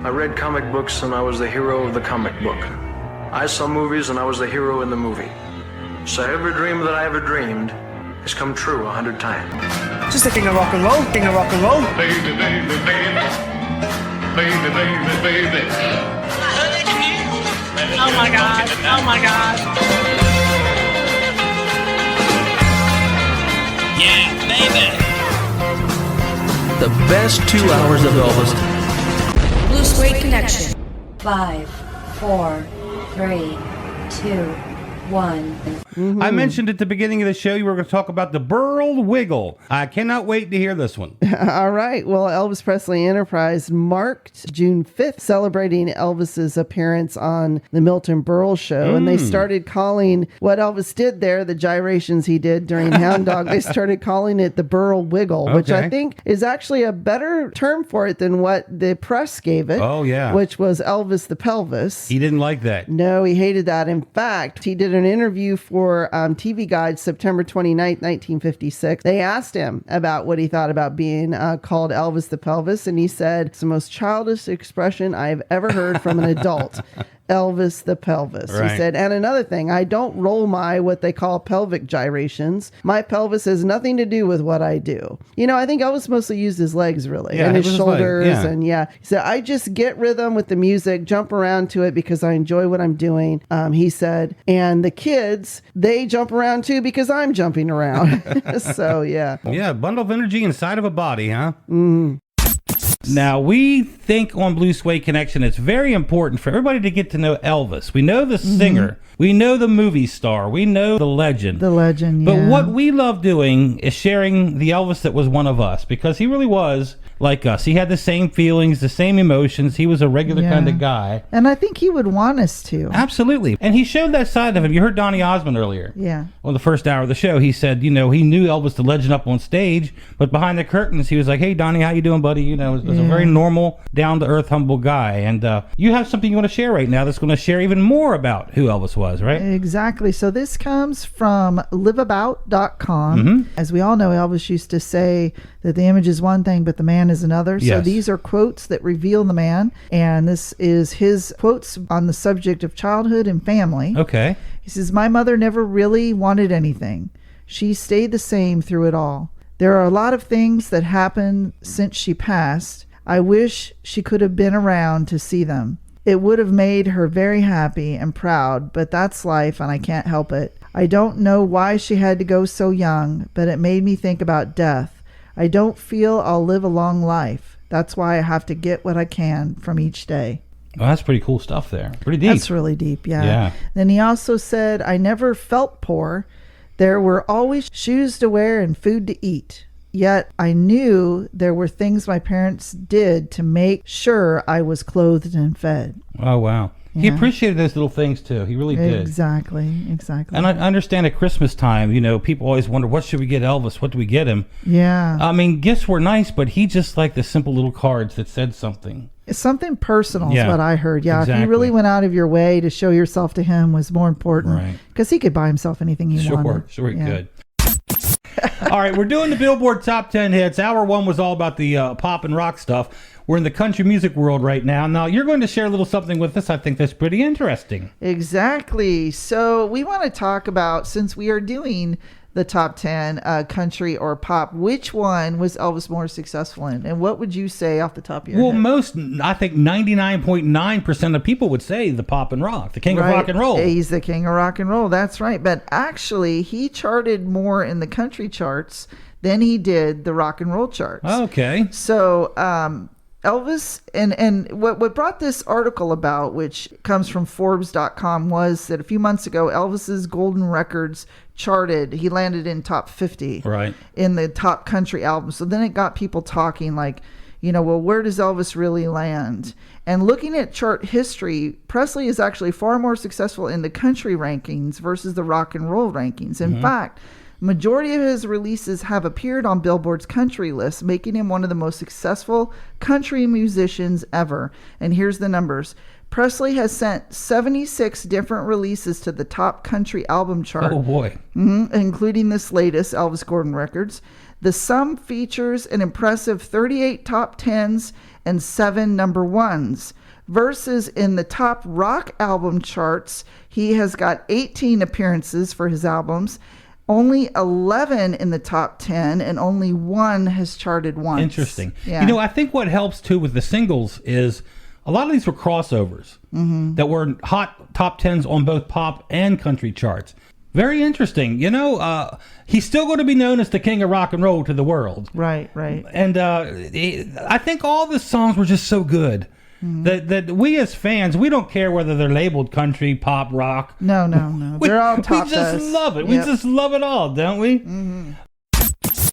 I read comic books and I was the hero of the comic book. I saw movies and I was the hero in the movie. So every dream that I ever dreamed has come true 100 times. Just the king of rock and roll, king of rock and roll. Baby, baby, baby. Baby, baby, baby. Oh my God, oh my God. Yeah, baby. The best 2 hours of Elvis. Blue Suede Connection. 5, 4, 3, 2, 1. Mm-hmm. I mentioned at the beginning of the show you were going to talk about the Berle Wiggle. I cannot wait to hear this one. All right. Well, Elvis Presley Enterprise marked June 5th, celebrating Elvis's appearance on the Milton Berle show. And they started calling what Elvis did there, the gyrations he did during Hound Dog, they started calling it the Berle Wiggle, which I think is actually a better term for it than what the press gave it. Oh, yeah. Which was Elvis the Pelvis. He didn't like that. No, he hated that. In fact, he did an interview for TV Guide September 29th, 1956. They asked him about what he thought about being called Elvis the Pelvis, and he said, "It's the most childish expression I've ever heard from an adult." Elvis the Pelvis. Right. He said, and another thing, I don't roll my what they call pelvic gyrations. My pelvis has nothing to do with what I do. You know, I think Elvis mostly used his legs, really, and his shoulders. And he said, I just get rhythm with the music, jump around to it because I enjoy what I'm doing. He said, and the kids, they jump around too because I'm jumping around. So, yeah. Yeah, bundle of energy inside of a body, huh? Mm. Now, we think on Blue Suede Connection, it's very important for everybody to get to know Elvis. We know the singer. We know the movie star. We know the legend. The legend, But what we love doing is sharing the Elvis that was one of us, because he really was like us. He had the same feelings, the same emotions. He was a regular kind of guy. And I think he would want us to. Absolutely. And he showed that side of him. You heard Donny Osmond earlier. Yeah. On the first hour of the show, he said, you know, he knew Elvis the legend up on stage, but behind the curtains, he was like, hey, Donny, how you doing, buddy? You know, was a very normal, down-to-earth, humble guy. And you have something you want to share right now that's going to share even more about who Elvis was, right? Exactly. So this comes from liveabout.com. As we all know, Elvis used to say that the image is one thing, but the man is another. Yes. So these are quotes that reveal the man. And this is his quotes on the subject of childhood and family. Okay. He says, my mother never really wanted anything. She stayed the same through it all. There are a lot of things that happened since she passed. I wish she could have been around to see them. It would have made her very happy and proud, but that's life and I can't help it. I don't know why she had to go so young, but it made me think about death. I don't feel I'll live a long life. That's why I have to get what I can from each day. Well, that's pretty cool stuff there. Pretty deep. That's really deep, yeah. Then he also said, I never felt poor. There were always shoes to wear and food to eat. Yet I knew there were things my parents did to make sure I was clothed and fed. Oh, wow. Yeah. He appreciated those little things, too. He really did. Exactly. And I understand at Christmas time, you know, people always wonder, what should we get Elvis? What do we get him? Yeah. I mean, gifts were nice, but he just liked the simple little cards that said something. Something personal is what I heard. Yeah, exactly. If you really went out of your way to show yourself to him was more important. Right. Because he could buy himself anything he wanted. Sure he could. All right, we're doing the Billboard Top 10 hits. Hour one was all about the pop and rock stuff. We're in the country music world right now. Now, you're going to share a little something with us. I think that's pretty interesting. Exactly. So we want to talk about, since we are doing the top 10 country or pop, which one was Elvis more successful in? And what would you say off the top of your head? I think 99.9% of people would say the pop and rock, the king of rock and roll. He's the king of rock and roll. That's right. But actually, he charted more in the country charts than he did the rock and roll charts. Okay. So, Elvis, and what brought this article about, which comes from Forbes.com, was that a few months ago, Elvis's Golden Records charted. He landed in top 50 in the top country albums. So then it got people talking like, you know, well, where does Elvis really land? And looking at chart history, Presley is actually far more successful in the country rankings versus the rock and roll rankings. In fact, majority of his releases have appeared on Billboard's country list, making him one of the most successful country musicians ever. And here's the numbers. Presley has sent 76 different releases to the top country album chart. Oh, boy. Including this latest, Elvis Golden Records. The sum features an impressive 38 top 10s and 7 number ones. Versus in the top rock album charts, he has got 18 appearances for his albums, only 11 in the top 10, and only 1 has charted once. Interesting. Yeah. You know, I think what helps too with the singles is a lot of these were crossovers that were hot top 10s on both pop and country charts. Very interesting. You know, he's still going to be known as the king of rock and roll to the world. Right, right. And I think all the songs were just so good that we as fans, we don't care whether they're labeled country, pop, rock. No. They're all top We just us. love it. Yep. We just love it all, don't we?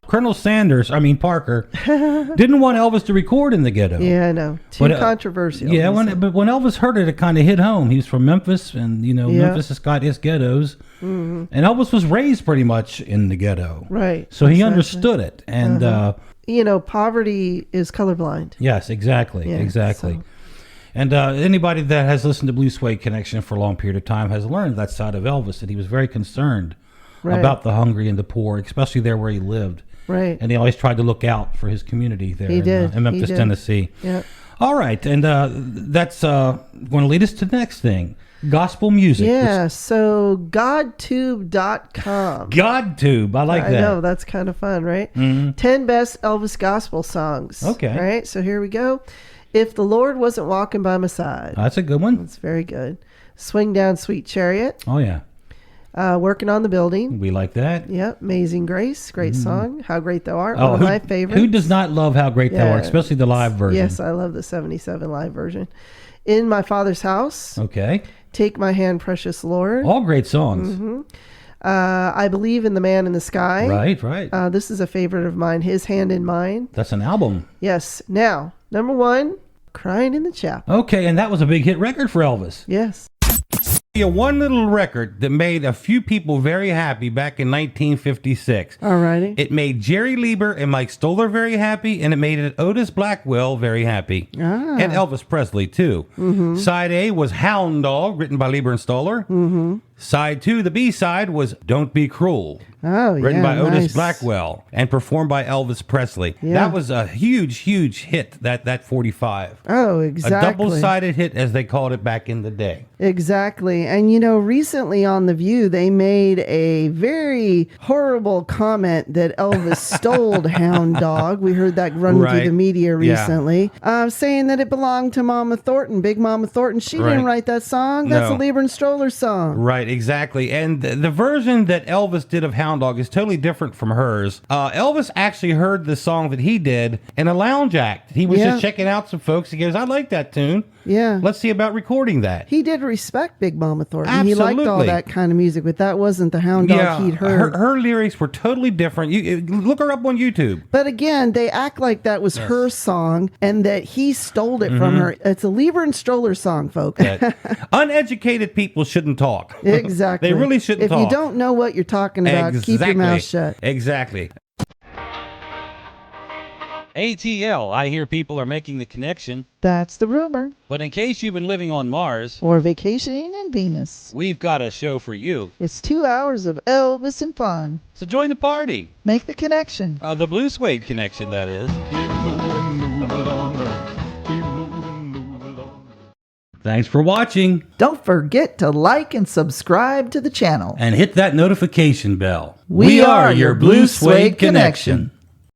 Colonel Parker, didn't want Elvis to record in the ghetto. Yeah, I know. Too But, controversial. Yeah, but when Elvis heard it, it kind of hit home. He was from Memphis, and Yeah. Memphis has got its ghettos, and Elvis was raised pretty much in the ghetto, Right. So he Exactly. understood it, and Poverty is colorblind. yes, exactly, Yeah, exactly. so- And anybody that has listened to Blue Suede Connection for a long period of time has learned that side of Elvis, that he was very concerned Right. about the hungry and the poor, especially there where he lived. Right. And he always tried to look out for his community there He did. in Memphis, He did. Tennessee. Yep. All right, and that's going to lead us to the next thing, gospel music. Yeah, so godtube.com. GodTube, I like I that. know, that's kind of fun, right? 10 best Elvis gospel songs. Okay. All right, so here we go. If the Lord Wasn't Walking by My Side. That's a good one. That's very good. Swing Down Sweet Chariot. Oh, yeah. Working on the Building. We like that. Yep. Amazing Grace. Great song. How Great Thou Art. Oh, One of my favorites. Who does not love How Great Thou Yeah. Art, especially the live version? Yes, I love the 77 live version. In My Father's House. Okay. Take My Hand, Precious Lord. All great songs. I Believe in the Man in the Sky. Right. This is a favorite of mine. His Hand in Mine. That's an album. Yes. Now, number 1, Crying in the Chapel. Okay, and that was a big hit record for Elvis. Yes. One little record that made a few people very happy back in 1956. Alrighty. It made Jerry Lieber and Mike Stoller very happy, and it made Otis Blackwell very happy. And Elvis Presley, too. Side A was Hound Dog, written by Lieber and Stoller. Side 2, the B-side, was Don't Be Cruel, Oh, written yeah, by Otis nice. Blackwell, and performed by Elvis Presley. Yeah. That was a huge hit, that 45. Oh, A exactly. double-sided hit, as they called it back in the day. Exactly. And recently on The View, they made a very horrible comment that Elvis stole Hound Dog. We heard that run Right. through the media Yeah. recently, saying that it belonged to Mama Thornton, Big Mama Thornton. She Right. didn't write that song. That's No. a Lieber and Stoller song. Right, exactly. And the version that Elvis did of Hound Dog is totally different from hers. Elvis actually heard the song that he did in a lounge act. He was Yeah. just checking out some folks. He goes, I like that tune. Yeah. Let's see about recording that. He did respect Big Mama Thornton. He liked all Absolutely. that kind of music, but that wasn't the Hound Dog he'd heard. her lyrics were totally different. You look her up on YouTube. But again, they act like that was her song and that he stole it from her. It's a Lieber and Stoller song, folks. That uneducated people shouldn't talk. Exactly. They really shouldn't if talk. you don't know what you're talking about, keep your mouth shut. Exactly. ATL, I hear people are making the connection. That's the rumor. But in case you've been living on Mars, Or vacationing in Venus. we've got a show for you. It's 2 hours of Elvis and fun. So join the party. Make the connection. The Blue Suede Connection, that is. Thanks for watching, Don't forget to like and subscribe to the channel. and hit that notification bell. We are your Blue Suede Connection.